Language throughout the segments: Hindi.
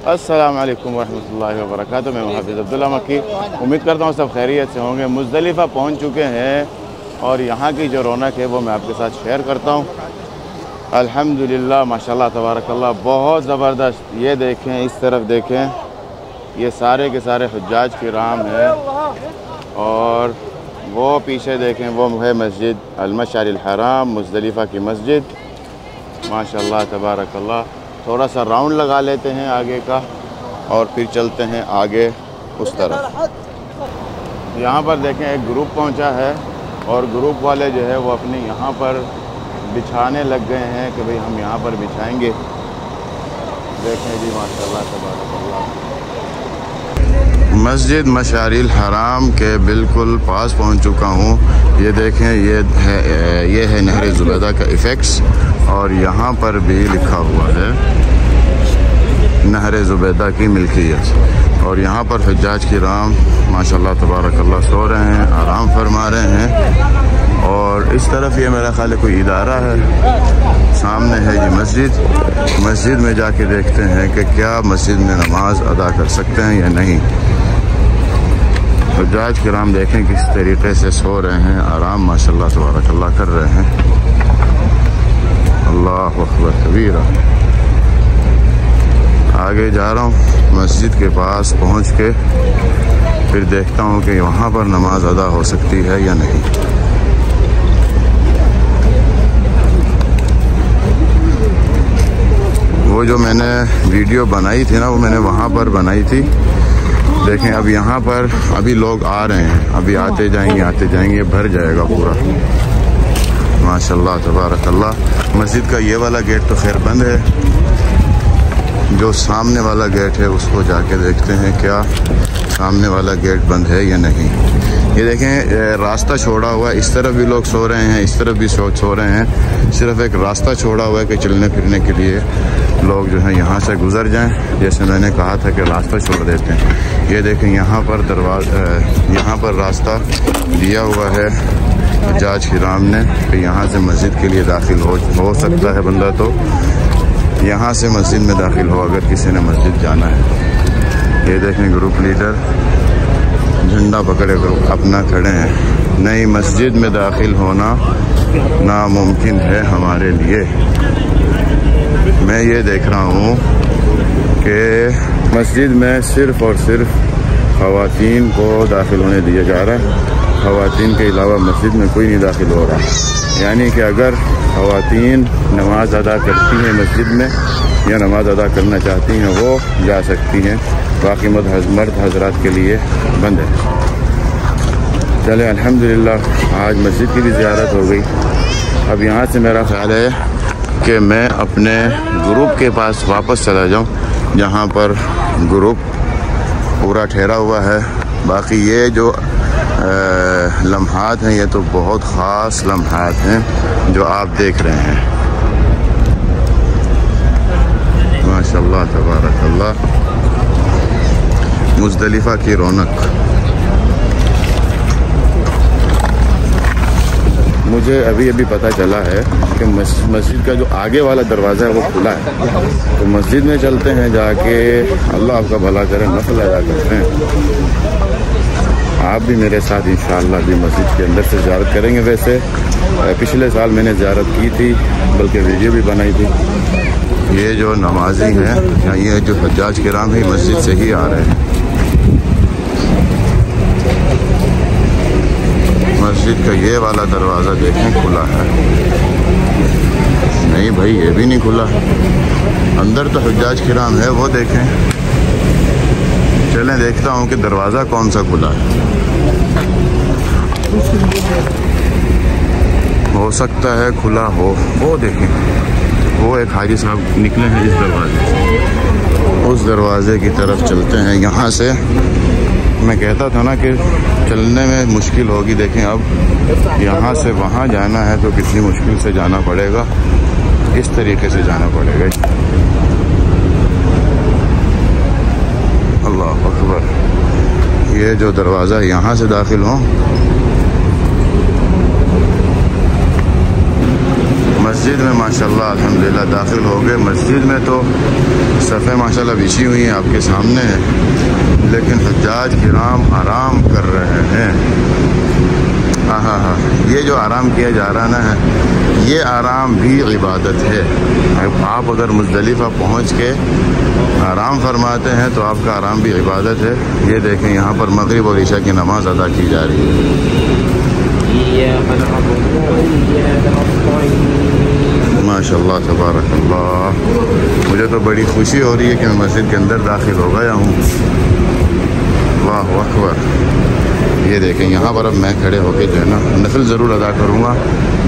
अस्सलाम वालेकुम वरहमतुल्लाहि वबरकातुहू। मैं हाफिज़ अब्दुल्ला मक्की। उम्मीद करता हूँ सब खैरियत से होंगे। मुज़दलिफ़ा पहुँच चुके हैं और यहाँ की जो रौनक है वो मैं आपके साथ शेयर करता हूँ। अल्हम्दुलिल्लाह, माशाल्लाह तबारकल्लाह, बहुत ज़बरदस्त। ये देखें, इस तरफ देखें, ये सारे के सारे हुज्जाज किराम हैं और वो पीछे देखें, वो है मस्जिद अल-मशअरिल हराम, मुज़दलिफ़ा की मस्जिद। माशाल्लाह तबारकल्लाह। थोड़ा सा राउंड लगा लेते हैं आगे का और फिर चलते हैं आगे उस तरफ। यहाँ पर देखें एक ग्रुप पहुँचा है और ग्रुप वाले जो है वो अपने यहाँ पर बिछाने लग गए हैं कि भाई हम यहाँ पर बिछाएंगे। देखें जी, माशाल्लाह तबारकल्लाह। मस्जिद मशअरिल हराम के बिल्कुल पास पहुँच चुका हूँ। ये देखें, ये है नहर ज़ुबैदा का इफ़ेक्ट्स और यहाँ पर भी लिखा हुआ है नहर ज़ुबैदा की मिल्कियत। और यहाँ पर हुज्जाज किराम माशाल्लाह तबारकल्लाह सो रहे हैं, आराम फरमा रहे हैं। और इस तरफ ये मेरा ख्याल है कोई इदारा है। सामने है ये मस्जिद। मस्जिद में जाके देखते हैं कि क्या मस्जिद में नमाज अदा कर सकते हैं या नहीं। हुज्जाज किराम देखें किस तरीके से सो रहे हैं, आराम माशाल्लाह तबारकल्लाह कर रहे हैं। अल्लाहु अकबर कबीरा। आगे जा रहा हूँ, मस्जिद के पास पहुँच के फिर देखता हूँ कि वहाँ पर नमाज अदा हो सकती है या नहीं। वो जो मैंने वीडियो बनाई थी ना, वो मैंने वहाँ पर बनाई थी। देखें अब यहाँ पर अभी लोग आ रहे हैं, अभी आते जाएंगे, भर जाएगा पूरा। माशाल्लाह तबारकल्लाह। मस्जिद का ये वाला गेट तो खैर बंद है। जो सामने वाला गेट है उसको जाके देखते हैं क्या सामने वाला गेट बंद है या नहीं। ये देखें रास्ता छोड़ा हुआ है, इस तरफ भी लोग सो रहे हैं, इस तरफ भी सो रहे हैं। सिर्फ एक रास्ता छोड़ा हुआ है कि चलने फिरने के लिए लोग जो है यहाँ से गुज़र जाएं। जैसे मैंने कहा था कि रास्ता छोड़ देते हैं। ये देखें यहाँ पर यहाँ पर रास्ता दिया हुआ है हुज्जाज किराम ने कि यहाँ से मस्जिद के लिए दाखिल हो सकता है बंदा, तो यहाँ से मस्जिद में दाखिल हो अगर किसी ने मस्जिद जाना है। ये देखें ग्रुप लीडर झंडा पकड़े अपना खड़े हैं। नई मस्जिद में दाखिल होना नामुमकिन है हमारे लिए। मैं ये देख रहा हूँ कि मस्जिद में सिर्फ़ और सिर्फ ख़वातीन को दाखिल होने दिया जा रहा है। ख़वातीन के अलावा मस्जिद में कोई नहीं दाखिल हो रहा। यानी कि अगर ख़वातीन नमाज अदा करती हैं मस्जिद में या नमाज अदा करना चाहती हैं वो जा सकती हैं, बाकी मर्द हजरात के लिए बंद है। चले अल्हम्दुलिल्लाह, आज मस्जिद की भी ज़ियारत हो गई। अब यहाँ से मेरा ख्याल है कि मैं अपने ग्रुप के पास वापस चला जाऊँ जहाँ पर ग्रुप पूरा ठहरा हुआ है। बाकी ये जो लम्हात हैं ये तो बहुत ख़ास लम्हात हैं जो आप देख रहे हैं। माशाल्लाह तबारकल्लाह, मुज़दलिफ़ा की रौनक। मुझे अभी पता चला है कि मस्जिद का जो आगे वाला दरवाज़ा है वो खुला है, तो मस्जिद में चलते हैं, जाके अल्लाह आपका भला करे, नफल अदा करते हैं। आप भी मेरे साथ इंशाअल्लाह भी मस्जिद के अंदर से ज़ियारत करेंगे। वैसे पिछले साल मैंने ज़ियारत की थी, बल्कि वीडियो भी बनाई थी। ये जो नमाजी हैं या ये जो हुज्जाज किराम है मस्जिद से ही आ रहे हैं। मस्जिद का ये वाला दरवाज़ा देखें खुला है। नहीं भाई, ये भी नहीं खुला। अंदर तो हुज्जाज किराम है, वो देखें। चलें देखता हूँ कि दरवाज़ा कौन सा खुला है। हो सकता है खुला हो। वो देखें, वो एक हाजी साहब निकले हैं इस दरवाजे से। उस दरवाज़े की तरफ चलते हैं। यहाँ से मैं कहता था ना कि चलने में मुश्किल होगी। देखें अब यहाँ से वहाँ जाना है तो कितनी मुश्किल से जाना पड़ेगा। इस तरीके से जाना पड़ेगा। अल्लाह अकबर। ये जो दरवाज़ा यहाँ से दाखिल हो, मस्जिद में माशाल्लाह अल्हम्दुलिल्लाह दाखिल हो गए। मस्जिद में तो सफ़े माशाल्लाह बिछी हुई हैं आपके सामने है, लेकिन हुज्जाज किराम आराम कर रहे हैं। हाँ, ये जो आराम किया जा रहा ना, ये आराम भी इबादत है। आप अगर मुज़दलिफ़ा पहुँच के आराम फरमाते हैं तो आपका आराम भी इबादत है। ये देखें यहाँ पर मगरिब और इशा की नमाज़ अदा की जा रही है। माशाल्लाह तबारकल्लाह। मुझे तो बड़ी खुशी हो रही है कि मैं मस्जिद के अंदर दाखिल हो गया हूँ। वाह अकबर। ये देखें यहाँ पर अब मैं खड़े होकर जो है ना नफिल ज़रूर अदा करूँगा,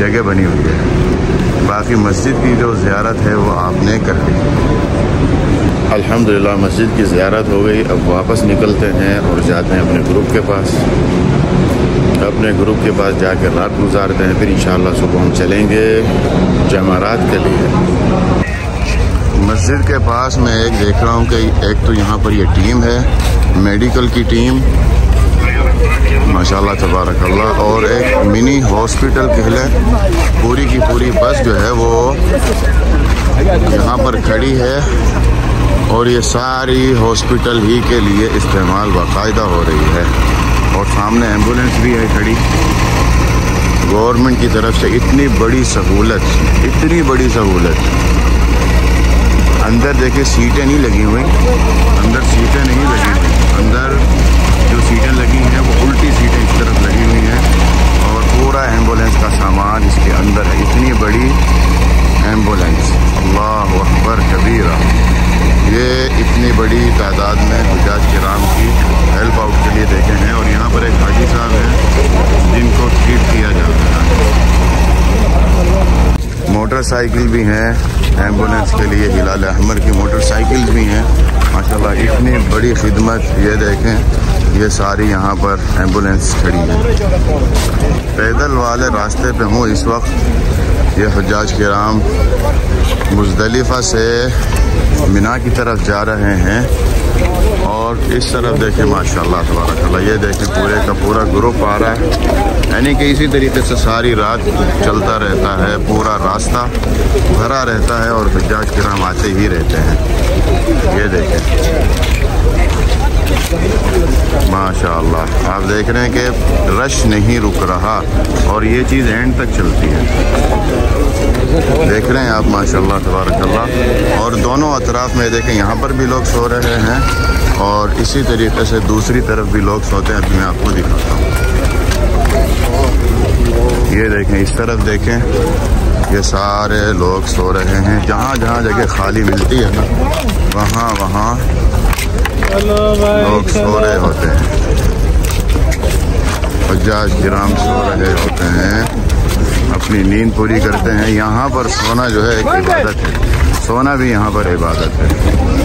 जगह बनी हुई है। बाकी मस्जिद की जो ज़ियारत है वो आपने कर ली। अल्हम्दुलिल्लाह मस्जिद की ज़ियारत हो गई। अब वापस निकलते हैं और जाते हैं अपने ग्रुप के पास। अपने ग्रुप के पास जाकर रात गुजारते हैं, फिर इंशाअल्लाह सुबह हम चलेंगे जमारात के लिए। मस्जिद के पास मैं एक देख रहा हूँ कि एक तो यहाँ पर ये टीम है, मेडिकल की टीम माशाल्लाह तबारकल्लाह, और एक मिनी हॉस्पिटल कह लें, पूरी की पूरी बस जो है वो यहाँ पर खड़ी है और ये सारी हॉस्पिटल ही के लिए इस्तेमाल बाकायदा हो रही है। और सामने एम्बुलेंस भी है खड़ी। गवर्नमेंट की तरफ से इतनी बड़ी सहूलत, इतनी बड़ी सहूलत। अंदर देखिए सीटें नहीं लगी हुई, अंदर सीटें नहीं लगी हुई। अंदर जो सीटें लगी हैं वो उल्टी सीटें इस तरफ लगी हुई हैं और पूरा एम्बुलेंस का सामान इसके अंदर है। इतनी बड़ी एम्बुलेंस, अल्लाह अकबर कबीरा। ये इतनी बड़ी तादाद में हुज्जाज किराम की हेल्प आउट के लिए देखे हैं। और यहाँ पर एक हाजी साहब हैं जिनको ट्रीट किया जाता है। मोटरसाइकिल भी हैं एम्बुलेंस के लिए, हिलाल अहमर की मोटरसाइकिल भी हैं माशाल्लाह। इतनी बड़ी खिदमत, ये देखें ये सारी यहाँ पर एम्बुलेंस खड़ी है। पैदल वाले रास्ते पे हूँ इस वक्त। ये हुज्जाज किराम मुज़दलिफ़ा से मिना की तरफ जा रहे हैं और इस तरफ देखें माशाल्लाह तबारकल्लाह, ये देखें पूरे का पूरा ग्रुप आ रहा है। यानी कि इसी तरीके से सारी रात चलता रहता है, पूरा रास्ता भरा रहता है और हुज्जाज किराम आते ही रहते हैं। ये देखें माशाल्लाह, आप देख रहे हैं कि रश नहीं रुक रहा और ये चीज़ एंड तक चलती है। देख रहे हैं आप माशाल्लाह तबारकल्लाह। और दोनों अतराफ में देखें यहाँ पर भी लोग सो रहे हैं और इसी तरीके से दूसरी तरफ भी लोग सोते हैं। अभी मैं आपको दिखाता हूँ। ये देखें इस तरफ देखें, ये सारे लोग सो रहे हैं। जहाँ जहाँ जगह खाली मिलती है ना, वहाँ वहाँ लोग सो रहे होते हैं। हुज्जाज किराम सो रहे होते हैं, अपनी नींद पूरी करते हैं। यहाँ पर सोना जो है एक इबादत है, सोना भी यहाँ पर इबादत है।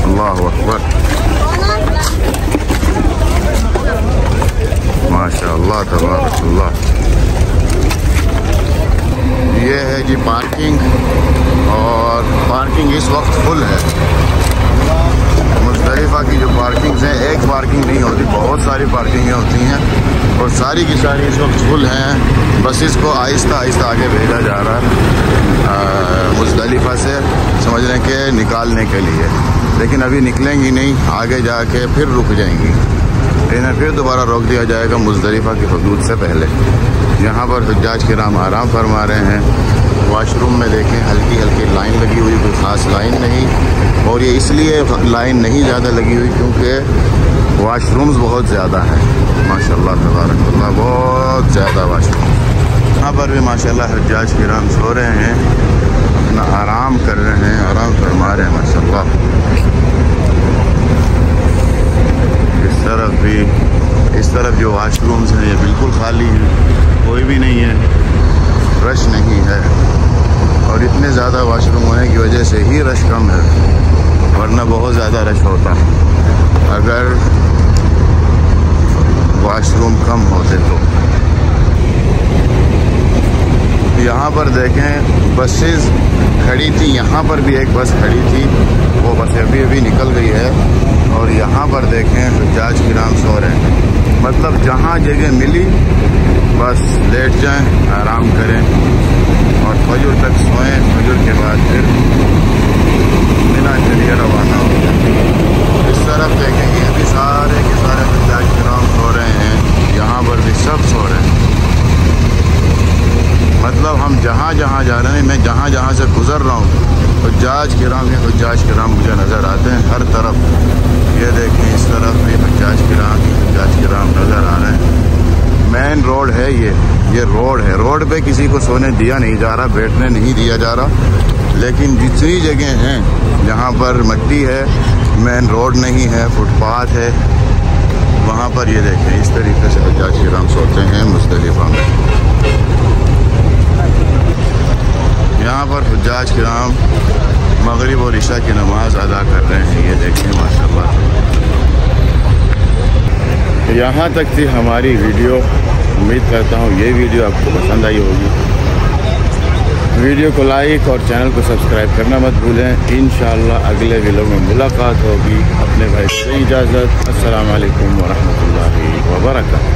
अल्लाह अकबर माशाअल्लाह तबारकल्लाह। ये है जी पार्किंग, और पार्किंग इस वक्त फुल है। मुज़दलिफ़ा की जो पार्किंग्स हैं, एक पार्किंग नहीं होती, बहुत सारी पार्किंगें होती हैं और सारी की सारी इस वक्त फुल हैं। बस इसको आहिस्ता आहिस्ता आगे भेजा जा रहा है मुज़दलिफ़ा से, समझ लें कि निकालने के लिए। लेकिन अभी निकलेंगी नहीं, आगे जाके फिर रुक जाएंगी। इन्हें फिर दोबारा रोक दिया जाएगा मुज़दलिफ़ा की हदूद से पहले। यहाँ पर हुज्जाज किराम आराम फरमा रहे हैं। वाशरूम में देखें हल्की हल्की लाइन लगी हुई, कोई ख़ास लाइन नहीं। और ये इसलिए लाइन नहीं ज़्यादा लगी हुई क्योंकि वाशरूम्स बहुत ज़्यादा हैं माशाल्लाह तबारकल्लाह, बहुत ज़्यादा वाशरूम। यहाँ पर भी माशाल्लाह हुज्जाज किराम सो रहे हैं, अपना आराम कर रहे हैं, आराम फरमा रहे हैं माशाल्लाह। इस तरफ जो वाशरूम्स हैं ये बिल्कुल खाली हैं, कोई भी नहीं है, रश नहीं है। और इतने ज़्यादा वाशरूम होने की वजह से ही रश कम है, वरना बहुत ज़्यादा रश होता अगर वाशरूम कम होते तो। यहाँ पर देखें बसेस खड़ी थी, यहाँ पर भी एक बस खड़ी थी, वो बस अभी अभी निकल गई है। और यहाँ पर देखें हुज्जाज किराम सो रहे हैं। मतलब जहाँ जगह मिली बस लेट जाएं, आराम करें और फजर तक सोएं, फजर के बाद फिर मिना के लिए रवाना हो जाए। इस तरफ देखें, ये भी सारे के सारे हज्जाज किराम सो रहे हैं, यहाँ पर भी सब सो रहे हैं। मतलब हम जहाँ जहाँ जा रहे हैं, मैं जहाँ जहाँ से गुज़र रहा हूँ, हज्जाज किराम मुझे नज़र आते हैं हर तरफ। ये देखें, इस तरफ भी हज्जाज किराम नज़र आ रहे हैं। मेन रोड है ये रोड है। रोड पे किसी को सोने दिया नहीं जा रहा, बैठने नहीं दिया जा रहा, लेकिन जितनी जगह हैं जहाँ पर मिट्टी है, मेन रोड नहीं है, फुटपाथ है, वहाँ पर ये देखें इस तरीके से हज्जाज किराम सोते हैं मुज़दलिफ़ा में। यहाँ पर हज्जाज किराम मगरिब और इशा की नमाज़ अदा कर रहे हैं। ये देखें माशाल्लाह। यहाँ तक थी हमारी वीडियो। उम्मीद करता हूँ ये वीडियो आपको पसंद आई होगी। वीडियो को लाइक और चैनल को सब्सक्राइब करना मत भूलें। इंशाअल्लाह अगले वीडियो में मुलाकात होगी। अपने भाई से इजाज़त। अस्सलाम वालेकुम व रहमतुल्लाहि व बरकातहू।